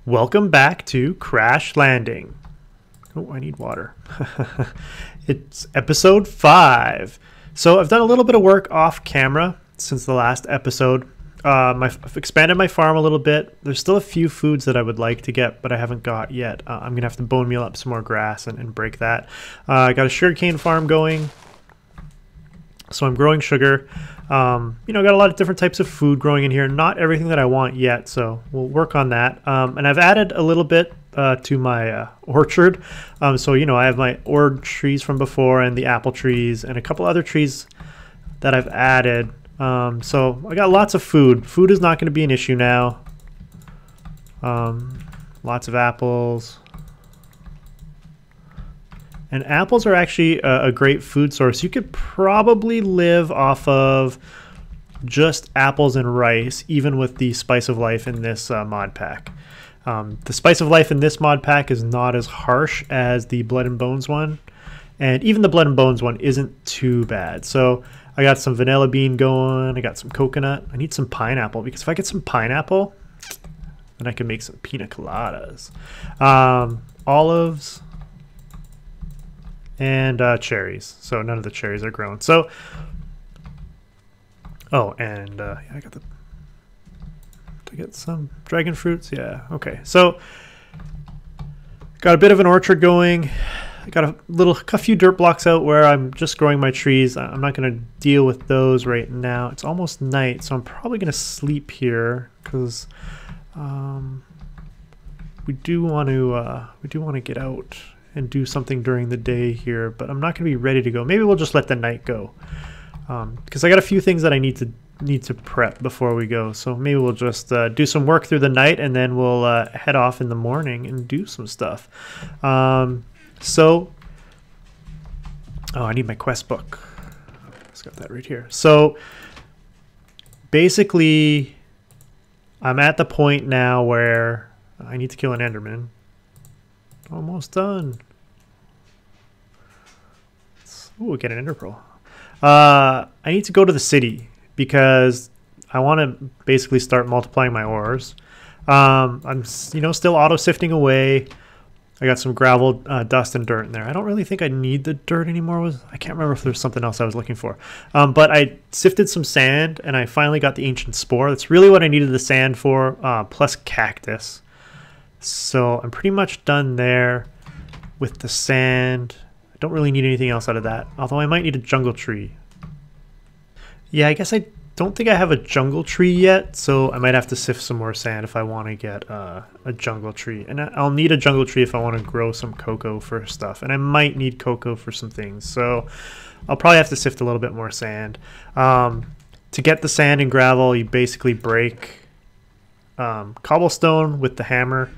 Welcome back to Crash Landing. Oh, I need water. It's episode 5. So I've done a little bit of work off camera since the last episode. I've expanded my farm a little bit. There's still a few foods that I would like to get, but I haven't got yet. I'm going to have to bone meal up some more grass and break that. I got a sugarcane farm going. So I'm growing sugar. I got a lot of different types of food growing in here. Not everything that I want yet, so we'll work on that. And I've added a little bit to my orchard. So I have my orange trees from before and the apple trees and a couple other trees that I've added. So I got lots of food. Food is not going to be an issue now. Lots of apples. And apples are actually a great food source. You could probably live off of just apples and rice, even with the spice of life in this mod pack. The spice of life in this mod pack is not as harsh as the blood and bones one. And even the blood and bones one isn't too bad. So I got some vanilla bean going. I got some coconut. I need some pineapple, because if I get some pineapple, then I can make some pina coladas. Olives. And cherries. So none of the cherries are grown. So, and yeah, I got to get some dragon fruits. Yeah, okay. So got a bit of an orchard going. I got a few dirt blocks out where I'm just growing my trees. I'm not going to deal with those right now. It's almost night, so I'm probably going to sleep here because we do want to get out and do something during the day here, but I'm not going to be ready to go. Maybe we'll just let the night go, because I got a few things that I need to prep before we go. So maybe we'll just do some work through the night, and then we'll head off in the morning and do some stuff. I need my quest book. Just got that right here. So basically, I'm at the point now where I need to kill an Enderman. Almost done. Ooh, get an ender pearl. I need to go to the city because I want to basically start multiplying my ores. I'm still auto sifting away. I got some gravel, dust, and dirt in there. I don't really think I need the dirt anymore. I can't remember if there's something else I was looking for. But I sifted some sand and I finally got the ancient spore. That's really what I needed the sand for, plus cactus. So I'm pretty much done there with the sand. I don't really need anything else out of that, although I might need a jungle tree. Yeah, I guess I don't think I have a jungle tree yet, so I might have to sift some more sand if I want to get a jungle tree. And I'll need a jungle tree if I want to grow some cocoa for stuff, and I might need cocoa for some things, so I'll probably have to sift a little bit more sand. To get the sand and gravel, you basically break cobblestone with the hammer.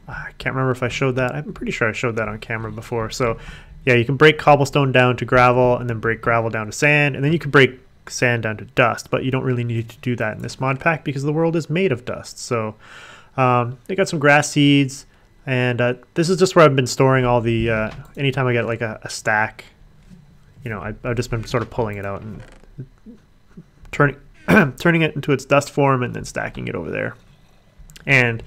I can't remember if I showed that. I'm pretty sure I showed that on camera before. So yeah, you can break cobblestone down to gravel and then break gravel down to sand, and then you can break sand down to dust, but you don't really need to do that in this mod pack because the world is made of dust. So they got some grass seeds, and this is just where I've been storing all the anytime I get like a stack, I've just been sort of pulling it out and turning it into its dust form and then stacking it over there. And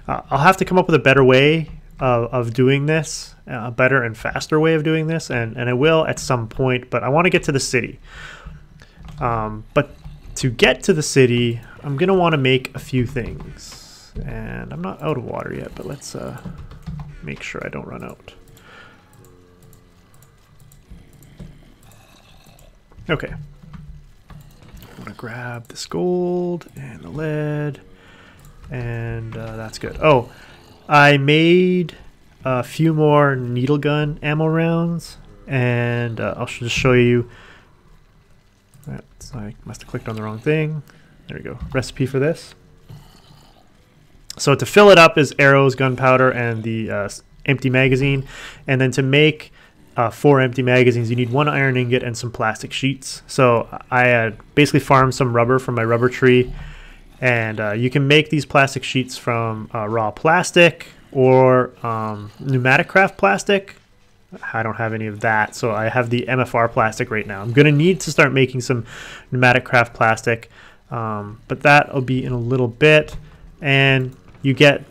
I'll have to come up with a better way of doing this, a better and faster way of doing this, and I will at some point, but I want to get to the city. But to get to the city, I'm going to want to make a few things. And I'm not out of water yet, but let's make sure I don't run out. Okay. I'm going to grab this gold and the lead. And that's good. Oh, I made a few more needle gun ammo rounds, and I'll just show you. I must have clicked on the wrong thing. There we go. Recipe for this. So to fill it up is arrows, gunpowder, and the empty magazine. And then to make 4 empty magazines, you need 1 iron ingot and some plastic sheets. So I basically farmed some rubber from my rubber tree. And you can make these plastic sheets from raw plastic or PneumaticCraft plastic. I don't have any of that, so I have the MFR plastic right now. I'm going to need to start making some PneumaticCraft plastic, but that'll be in a little bit. And you get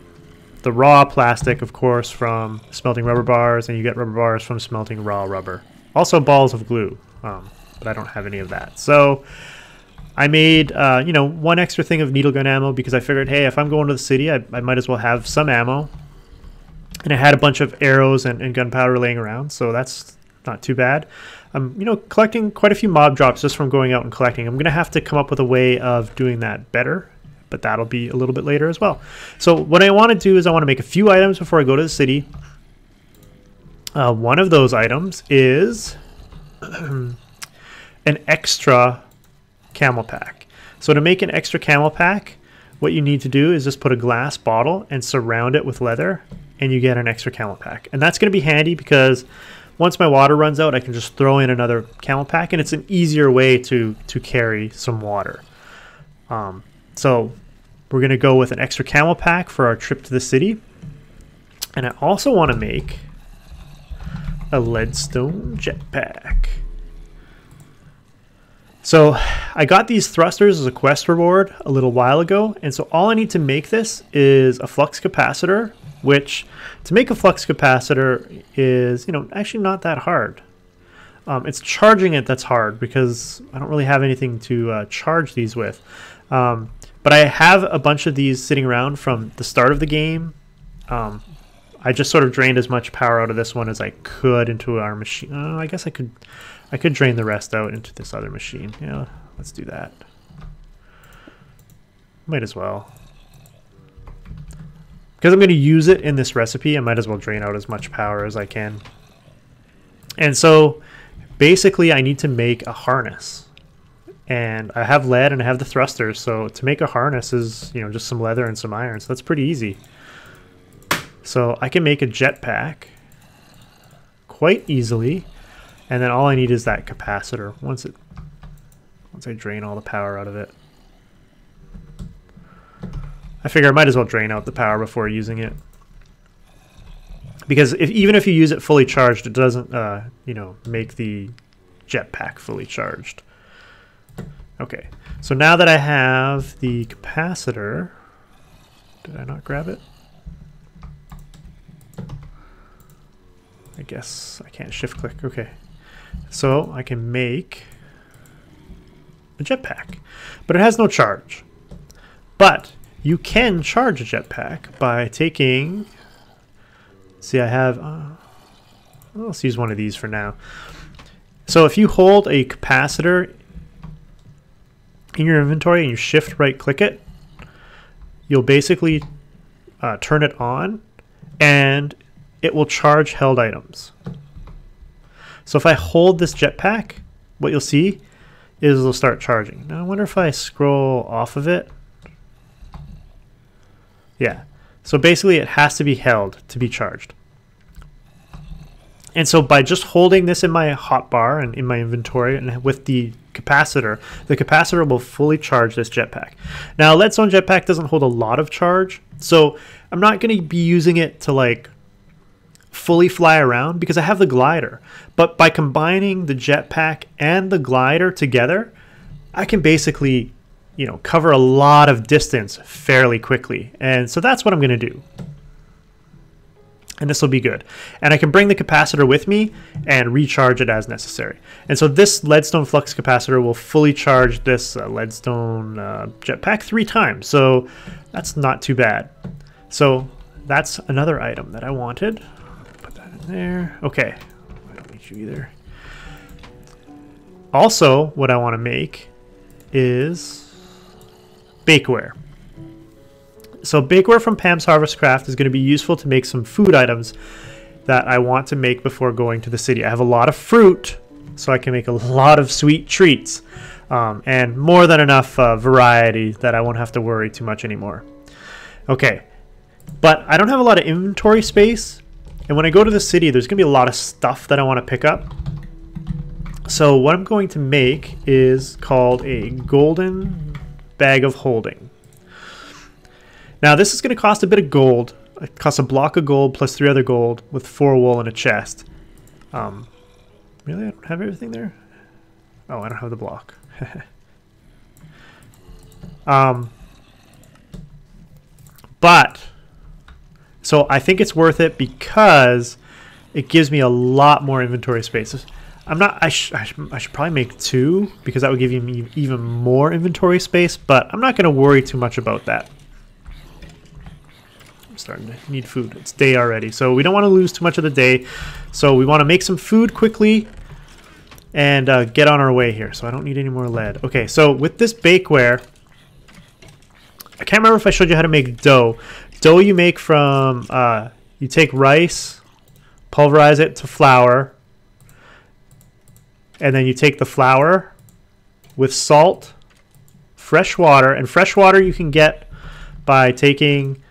the raw plastic, of course, from smelting rubber bars, and you get rubber bars from smelting raw rubber. Also balls of glue, but I don't have any of that. So I made, you know, one extra thing of needle gun ammo because I figured, hey, if I'm going to the city, I might as well have some ammo. And I had a bunch of arrows and gunpowder laying around, so that's not too bad. I'm, you know, collecting quite a few mob drops just from going out and collecting. I'm going to have to come up with a way of doing that better, but that'll be a little bit later as well. So what I want to do is I want to make a few items before I go to the city. One of those items is an extra camel pack. So to make an extra camel pack, what you need to do is just put a glass bottle and surround it with leather, and you get an extra camel pack. And that's going to be handy because once my water runs out, I can just throw in another camel pack, and it's an easier way to carry some water. So we're going to go with an extra camel pack for our trip to the city. And I also want to make a leadstone jetpack. So I got these thrusters as a quest reward a little while ago, and so all I need to make this is a flux capacitor, which to make a flux capacitor is, you know, actually not that hard. It's charging it that's hard because I don't really have anything to charge these with. But I have a bunch of these sitting around from the start of the game. I just sort of drained as much power out of this one as I could into our machine. I guess I could drain the rest out into this other machine. Yeah, let's do that. Might as well. Because I'm going to use it in this recipe, I might as well drain out as much power as I can. And so basically I need to make a harness. And I have lead and I have the thrusters, so to make a harness is, you know, just some leather and some iron, so that's pretty easy. So I can make a jetpack quite easily, and then all I need is that capacitor once I drain all the power out of it. I figure I might as well drain out the power before using it, because even if you use it fully charged, it doesn't you know, make the jetpack fully charged. Okay, so now that I have the capacitor, did I not grab it? I guess I can't shift click. Okay, so I can make a jetpack, but it has no charge. But you can charge a jetpack by taking, see, I have, let's use one of these for now. So if you hold a capacitor in your inventory and you shift right click it, you'll basically turn it on and it will charge held items. So if I hold this jetpack, what you'll see is it'll start charging. Now I wonder if I scroll off of it. Yeah, so basically it has to be held to be charged. And so by just holding this in my hotbar and in my inventory and with the capacitor will fully charge this jetpack. Now, leadstone jetpack doesn't hold a lot of charge, so I'm not going to be using it to like fully fly around because I have the glider. But by combining the jetpack and the glider together, I can basically, you know, cover a lot of distance fairly quickly. And so that's what I'm going to do. And this will be good. And I can bring the capacitor with me and recharge it as necessary. And so this leadstone flux capacitor will fully charge this leadstone jetpack 3 times. So that's not too bad. So that's another item that I wanted. Put that in there. Okay. I don't need you either. Also, what I want to make is bakeware. So bakeware from Pam's Harvest Craft is going to be useful to make some food items that I want to make before going to the city. I have a lot of fruit, so I can make a lot of sweet treats, and more than enough variety that I won't have to worry too much anymore. Okay, but I don't have a lot of inventory space, and when I go to the city, there's going to be a lot of stuff that I want to pick up. So what I'm going to make is called a golden bag of holding. Now this is going to cost a bit of gold. It costs a block of gold plus 3 other gold with 4 wool and a chest. Really? I don't have everything there? Oh, I don't have the block. But So I think it's worth it because it gives me a lot more inventory space. I'm not. I should probably make 2 because that would give me even more inventory space. But I'm not going to worry too much about that. I'm starting to need food. It's day already, so we don't want to lose too much of the day. So we want to make some food quickly and get on our way here. So I don't need any more lead. Okay, so with this bakeware, I can't remember if I showed you how to make dough. Dough you make from you take rice, pulverize it to flour. And then you take the flour with salt, fresh water, and fresh water you can get by taking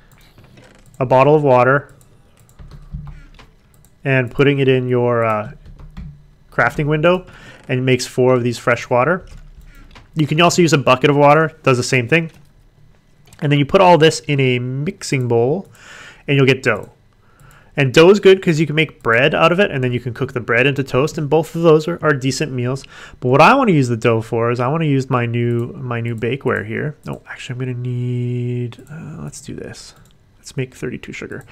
a bottle of water and putting it in your crafting window, and it makes 4 of these fresh water. You can also use a bucket of water, does the same thing. And then you put all this in a mixing bowl and you'll get dough. And dough is good because you can make bread out of it, and then you can cook the bread into toast, and both of those are decent meals. But what I want to use the dough for is I want to use my new bakeware here. Oh, actually, I'm going to need, let's do this. Let's make 32 sugar.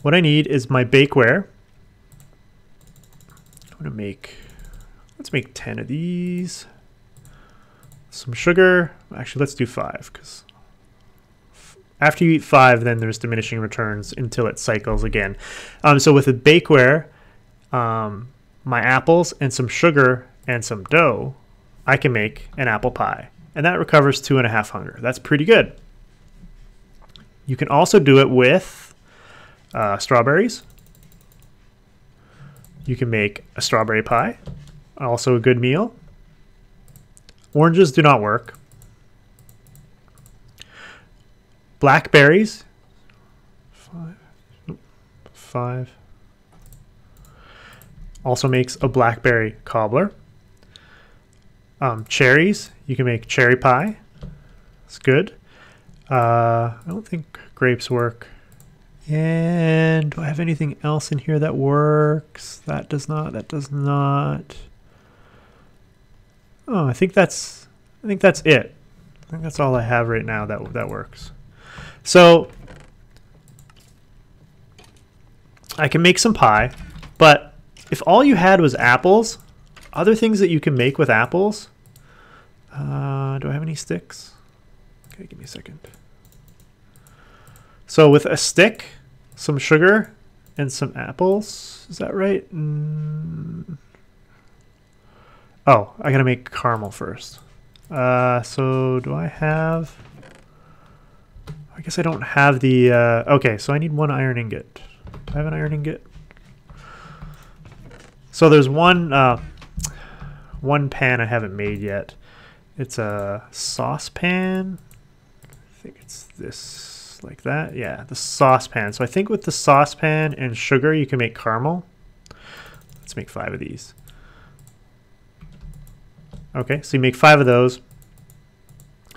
What I need is my bakeware. I'm going to make, let's make 10 of these. Some sugar. Actually, let's do 5 because after you eat 5, then there's diminishing returns until it cycles again. So with the bakeware, my apples and some sugar and some dough, I can make an apple pie. And that recovers 2.5 hunger. That's pretty good. You can also do it with strawberries. You can make a strawberry pie. Also a good meal. Oranges do not work. Blackberries, 5. Also makes a blackberry cobbler. Cherries, you can make cherry pie. It's good. I don't think grapes work. And do I have anything else in here that works? That does not. That does not. Oh, I think that's it. I think that's all I have right now that works. So I can make some pie, but if all you had was apples, other things that you can make with apples, do I have any sticks? Okay, give me a second. So with a stick, some sugar, and some apples, is that right? Oh, I gotta make caramel first. So do I have... I guess I don't have the... okay, so I need 1 iron ingot. Do I have an iron ingot? So there's one pan I haven't made yet. It's a saucepan. I think it's this, like that. Yeah, the saucepan. So I think with the saucepan and sugar, you can make caramel. Let's make 5 of these. Okay, so you make 5 of those.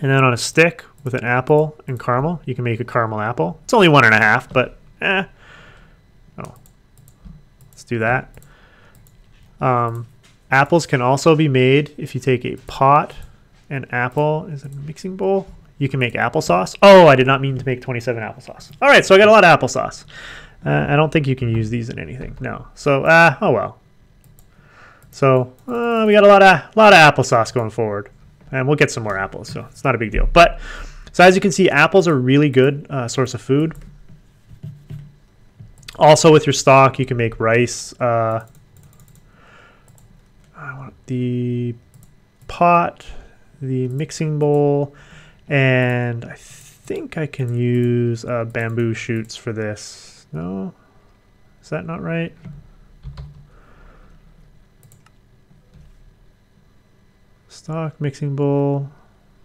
And then on a stick with an apple and caramel, you can make a caramel apple. It's only 1.5, but Oh, let's do that. Apples can also be made if you take a pot and apple. Is it a mixing bowl? You can make applesauce. Oh, I did not mean to make 27 applesauce. All right, so I got a lot of applesauce. I don't think you can use these in anything. No. So, oh well. So we got a lot of applesauce going forward. And we'll get some more apples, so it's not a big deal. But so as you can see, apples are a really good source of food. Also, with your stock, you can make rice. I want the pot, the mixing bowl, and I think I can use bamboo shoots for this. No? Is that not right? Stock, mixing bowl.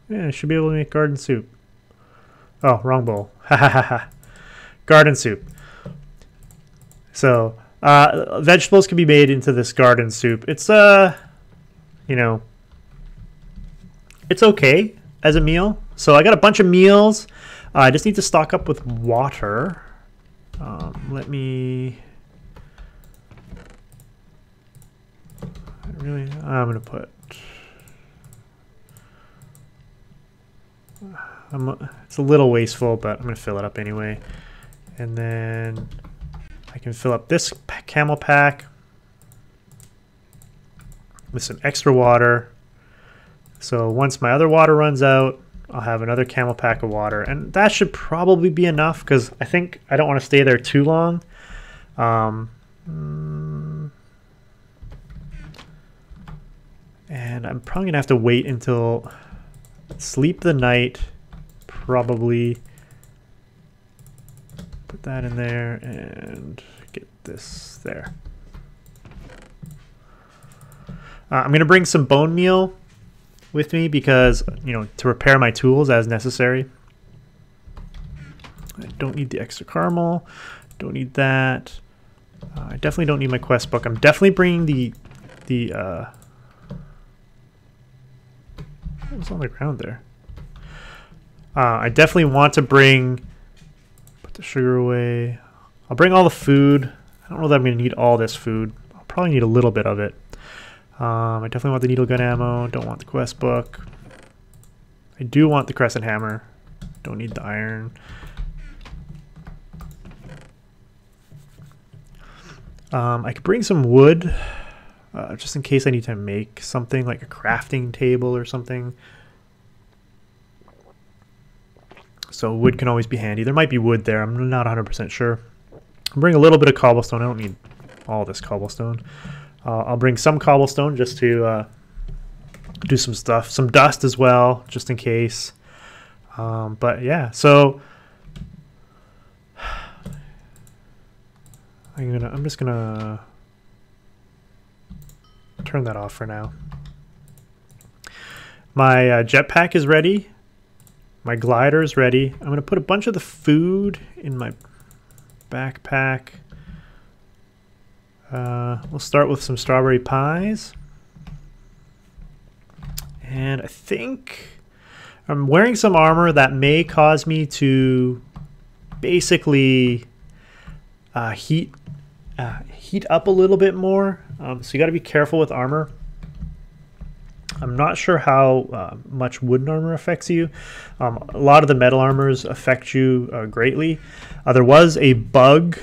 Yeah, I should be able to make garden soup. Oh, wrong bowl. Ha ha ha ha. Garden soup. So, vegetables can be made into this garden soup. It's, you know, it's okay as a meal. So I got a bunch of meals. I just need to stock up with water. I'm going to put... it's a little wasteful, but I'm going to fill it up anyway. And then I can fill up this camel pack with some extra water. So once my other water runs out, I'll have another camel pack of water. And that should probably be enough because I think I don't want to stay there too long. And I'm probably gonna have to wait until sleep the night, probably put that in there and get this there. I'm gonna bring some bone meal with me because, you know, to repair my tools as necessary. I don't need the extra caramel, don't need that. I definitely don't need my quest book. I'm definitely bringing the what was on the ground there? I definitely want to bring, put the sugar away. I'll bring all the food. I don't know that I'm going to need all this food. I'll probably need a little bit of it. I definitely want the needle gun ammo. Don't want the quest book. I do want the crescent hammer. Don't need the iron. I could bring some wood. Just in case I need to make something like a crafting table or something. So wood can always be handy. There might be wood there. I'm not 100% sure. I'll bring a little bit of cobblestone. I don't need all this cobblestone. I'll bring some cobblestone just to do some stuff. Some dust as well, just in case. But yeah, so I'm just gonna turn that off for now. My jetpack is ready. My glider is ready. I'm going to put a bunch of the food in my backpack. We'll start with some strawberry pies. And I think I'm wearing some armor that may cause me to basically heat up a little bit more. So you got to be careful with armor. I'm not sure how much wooden armor affects you. A lot of the metal armors affect you greatly. There was a bug,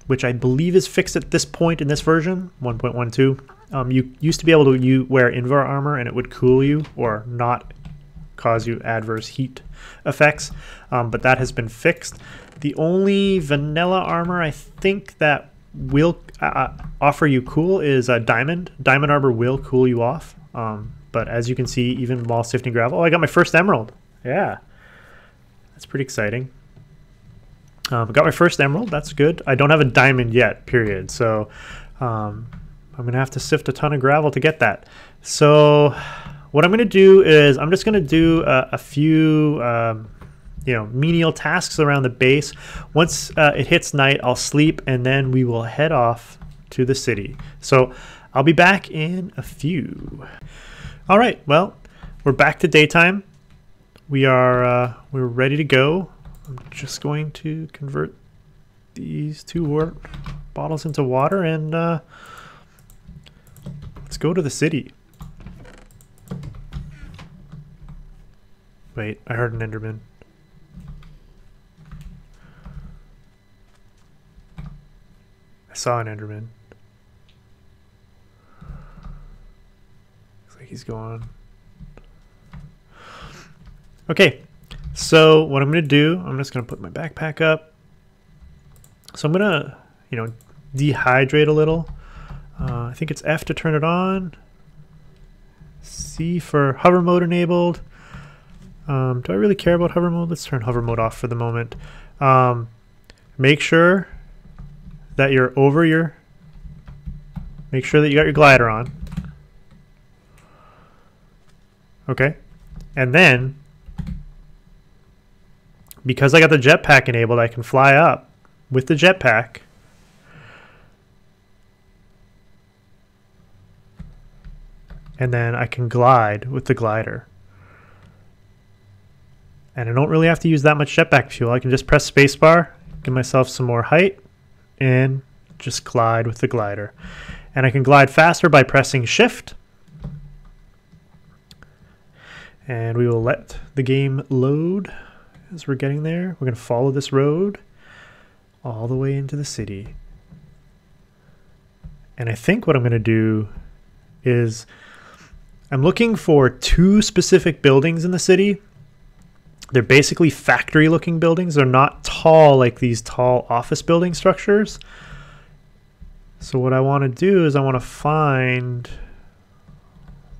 which I believe is fixed at this point in this version, 1.12. You used to be able to wear Envar armor and it would cool you or not cause you adverse heat effects, but that has been fixed. The only vanilla armor I think that will offer you cool is diamond. Diamond armor will cool you off. But as you can see, even while sifting gravel, oh, I got my first emerald. Yeah, that's pretty exciting. I got my first emerald. That's good. I don't have a diamond yet, period. So I'm going to have to sift a ton of gravel to get that. So what I'm going to do is I'm just going to do a few menial tasks around the base. Once it hits night, I'll sleep, and then we will head off to the city. So I'll be back in a few. All right, well, we're back to daytime. We're ready to go. I'm just going to convert these two bottles into water, and let's go to the city. Wait, I heard an Enderman. I saw an Enderman. Looks like he's gone. Okay, so what I'm going to do, I'm just going to put my backpack up. So I'm going to, dehydrate a little. I think it's F to turn it on. C for hover mode enabled. Do I really care about hover mode? Let's turn hover mode off for the moment. Make sure that you're make sure that you got your glider on. Okay. And then, because I got the jetpack enabled, I can fly up with the jetpack. And then I can glide with the glider. And I don't really have to use that much jetpack fuel. I can just press spacebar, give myself some more height, and just glide with the glider. And I can glide faster by pressing shift. And we will let the game load as we're getting there. We're going to follow this road. all the way into the city. And I think what I'm going to do is I'm looking for 2 specific buildings in the city. They're basically factory looking buildings. They're not tall like these tall office building structures. So what I want to do is I want to find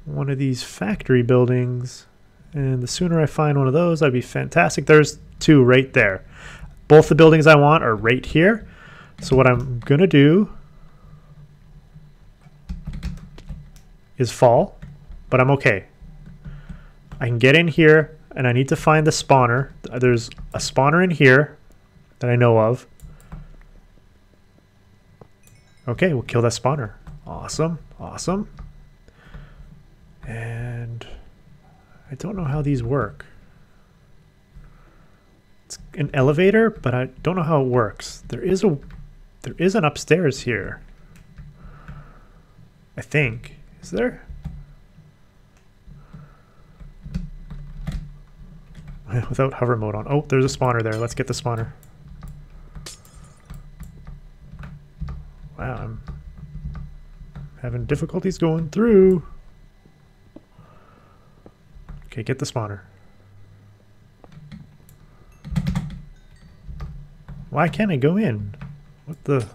one of these factory buildings. And the sooner I find one of those, that'd be fantastic. There's 2 right there. Both the buildings I want are right here. So what I'm going to do is fall, but I'm okay. I can get in here, and I need to find the spawner. There's a spawner in here that I know of. Okay, we'll kill that spawner. Awesome, awesome. And I don't know how these work. It's an elevator, but I don't know how it works. There is an upstairs here, I think. Is there? Without hover mode on. Oh, there's a spawner there. Let's get the spawner. Wow, I'm having difficulties going through. Okay, get the spawner. Why can't I go in? What the?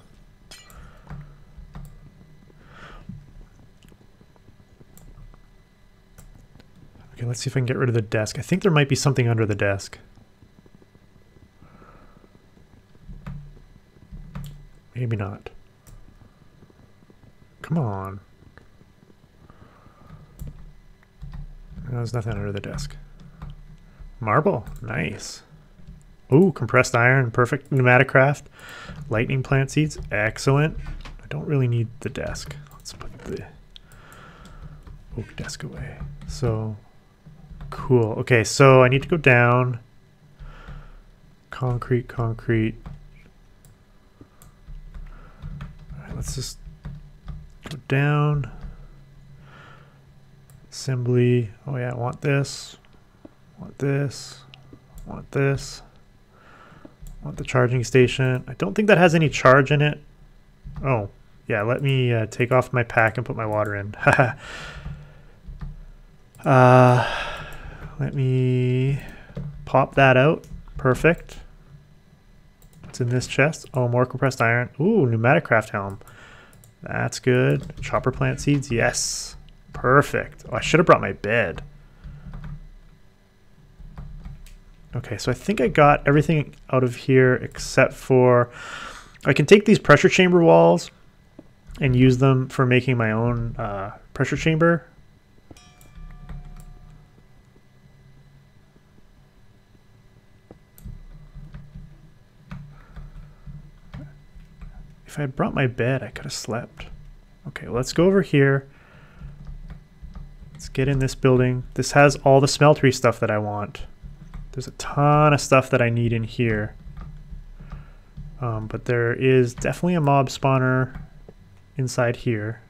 Okay, let's see if I can get rid of the desk. I think there might be something under the desk. Maybe not. Come on. No, there's nothing under the desk. Marble, nice. Ooh, compressed iron, perfect. BiblioCraft, lightning plant seeds, excellent. I don't really need the desk. Let's put the oak desk away. So, cool. Okay, so I need to go down. Concrete, concrete. All right, let's just go down. Assembly. Oh yeah, I want this. Want this. Want this. Want the charging station. I don't think that has any charge in it. Oh, yeah, let me take off my pack and put my water in. Let me pop that out. Perfect. What's in this chest? Oh, more compressed iron. Ooh, BiblioCraft helm. That's good. Chopper plant seeds. Yes. Perfect. Oh, I should have brought my bed. Okay, so I think I got everything out of here except for I can take these pressure chamber walls and use them for making my own pressure chamber. If I had brought my bed, I could have slept. Okay, well, let's go over here. Let's get in this building. This has all the smeltery stuff that I want. There's a ton of stuff that I need in here. But there is definitely a mob spawner inside here.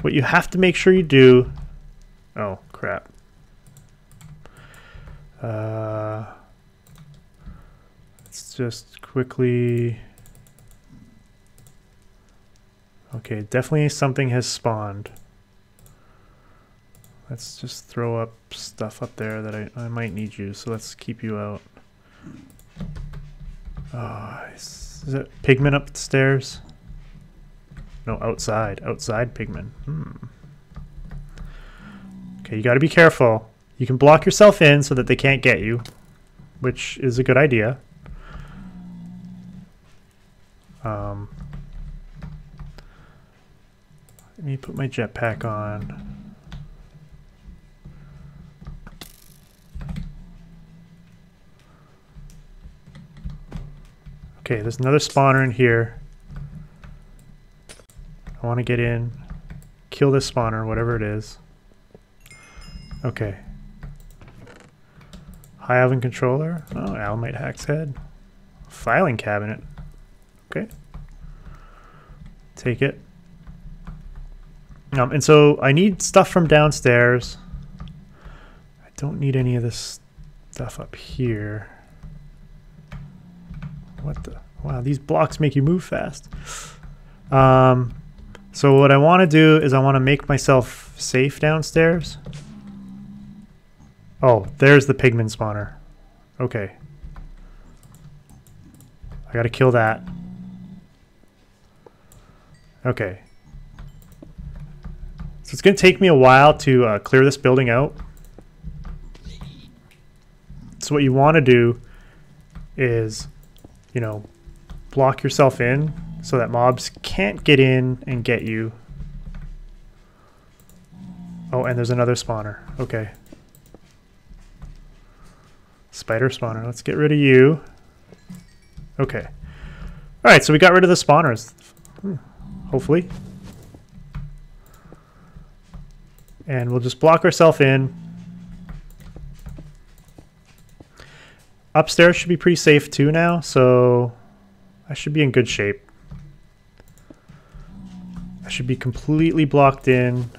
What you have to make sure you do... Oh, crap. Let's just quickly... Okay, definitely something has spawned. Let's just throw up stuff up there that I might need you, so let's keep you out. Is it pigment upstairs? No, outside. Outside pigment. Okay, you gotta be careful. You can block yourself in so that they can't get you, which is a good idea. Let me put my jetpack on. Okay, there's another spawner in here. I want to get in, kill this spawner, whatever it is. Okay. High oven controller. Oh, Alamite hack's head. Filing cabinet. Okay. Take it. And so I need stuff from downstairs. I don't need any of this stuff up here. What the? Wow, these blocks make you move fast. So what I want to do is I want to make myself safe downstairs. Oh, there's the pigman spawner. Okay. I gotta kill that. Okay. So it's gonna take me a while to clear this building out. So what you want to do is, you know, block yourself in so that mobs can't get in and get you. Oh, and there's another spawner. Okay. Spider spawner. Let's get rid of you. Okay. All right, so we got rid of the spawners. Hopefully. And we'll just block ourselves in. Upstairs should be pretty safe too now, so I should be in good shape. I should be completely blocked in.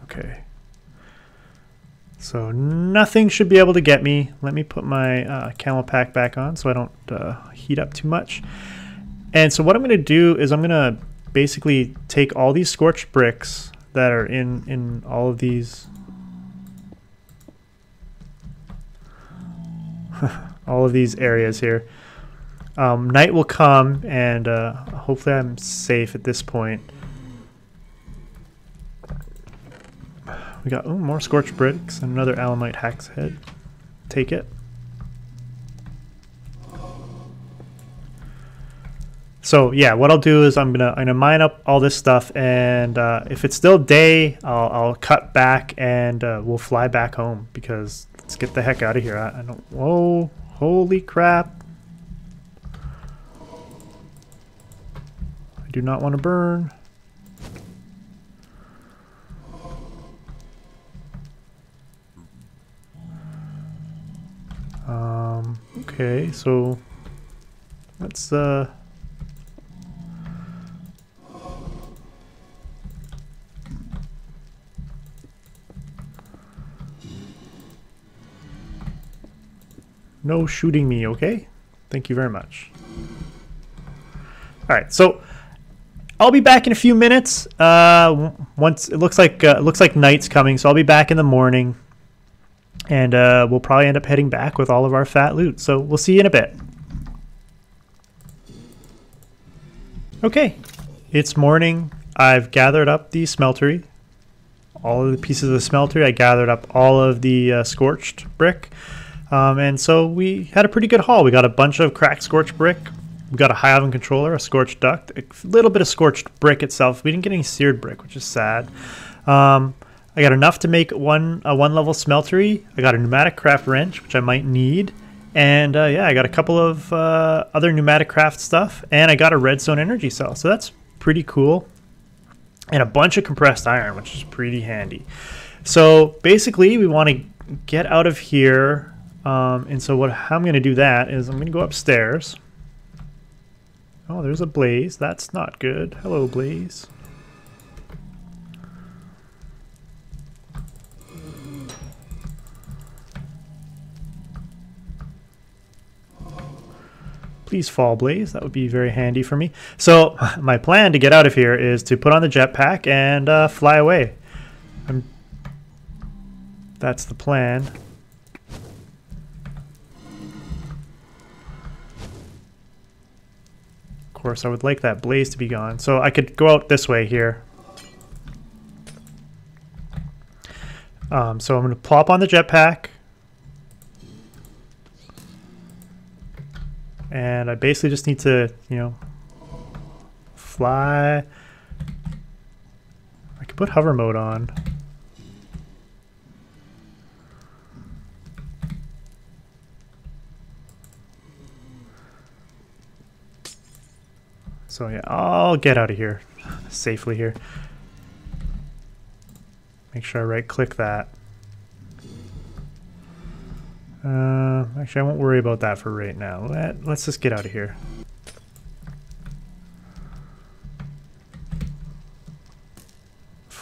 Okay. So nothing should be able to get me. Let me put my camel pack back on so I don't heat up too much. And so what I'm going to do is I'm going to basically take all these scorched bricks that are in all of these all of these areas here. Night will come and hopefully I'm safe at this point. We got more scorched bricks and another alamite hack's head. Take it. So yeah, what I'll do is I'm gonna mine up all this stuff, and if it's still day, I'll cut back and we'll fly back home, because let's get the heck out of here. I don't. Whoa! Holy crap! I do not want to burn. Okay, so let's no shooting me, okay? Thank you very much. All right, so I'll be back in a few minutes. Once it looks like night's coming, so I'll be back in the morning, and we'll probably end up heading back with all of our fat loot. So we'll see you in a bit. Okay, it's morning. I've gathered up the smeltery, all of the pieces of the smeltery. I gathered up all of the scorched brick. And so we had a pretty good haul. We got a bunch of cracked scorched brick. We got a high oven controller, a scorched duct, a little bit of scorched brick itself. We didn't get any seared brick, which is sad. I got enough to make a one level smeltery. I got a pneumatic craft wrench, which I might need. And yeah, I got a couple of other pneumatic craft stuff. And I got a redstone energy cell. So that's pretty cool. And a bunch of compressed iron, which is pretty handy. So basically, we want to get out of here. And so how I'm going to do that is I'm going to go upstairs. Oh, there's a blaze. That's not good. Hello, blaze. Please fall, blaze. That would be very handy for me. So my plan to get out of here is to put on the jetpack and fly away. That's the plan. Of course, I would like that blaze to be gone. So I could go out this way here. So I'm going to plop on the jetpack. And I basically just need to, you know, fly. I could put hover mode on. So yeah, I'll get out of here safely here. Make sure I right click that. Actually, I won't worry about that for right now. Let's just get out of here.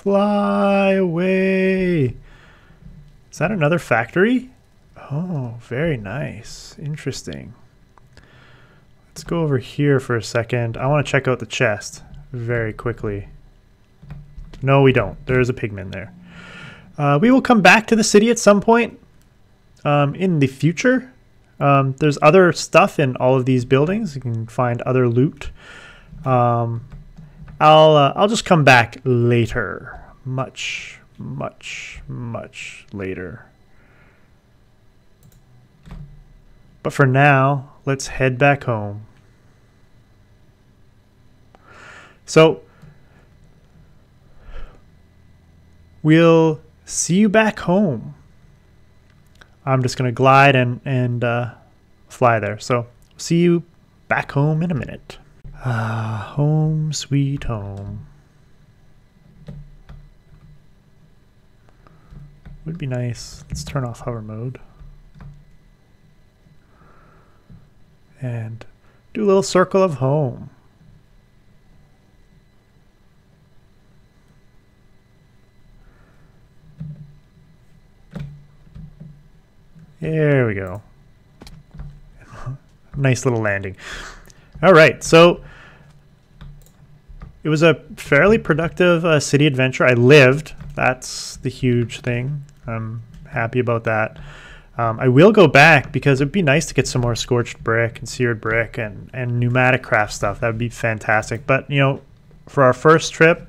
Fly away. Is that another factory? Oh, very nice. Interesting. Let's go over here for a second. I want to check out the chest very quickly. No, we don't. There's a pigman there. We will come back to the city at some point in the future. There's other stuff in all of these buildings. You can find other loot. I'll just come back later. Much later. But for now, let's head back home. So we'll see you back home. I'm just gonna glide and fly there. So see you back home in a minute. Home sweet home. Would be nice. Let's turn off hover mode. And do a little circle of home. There we go. Nice little landing. All right, so it was a fairly productive city adventure. I lived. That's the huge thing. I'm happy about that. I will go back because it'd be nice to get some more scorched brick and seared brick and pneumatic craft stuff. That would be fantastic. But, you know, for our first trip,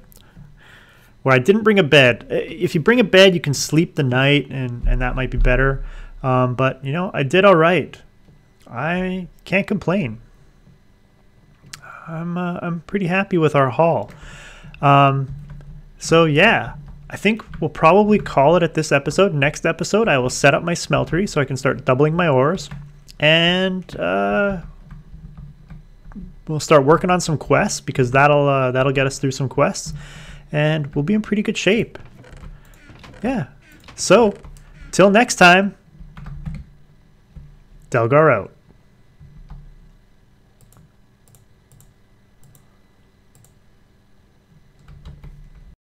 where I didn't bring a bed. If you bring a bed, you can sleep the night, and that might be better. But, you know, I did all right. I can't complain. I'm pretty happy with our haul. So, yeah. I think we'll probably call it at this episode. Next episode, I will set up my smeltery so I can start doubling my ores. And we'll start working on some quests because that'll get us through some quests. And we'll be in pretty good shape. Yeah. So, till next time, Delgar out.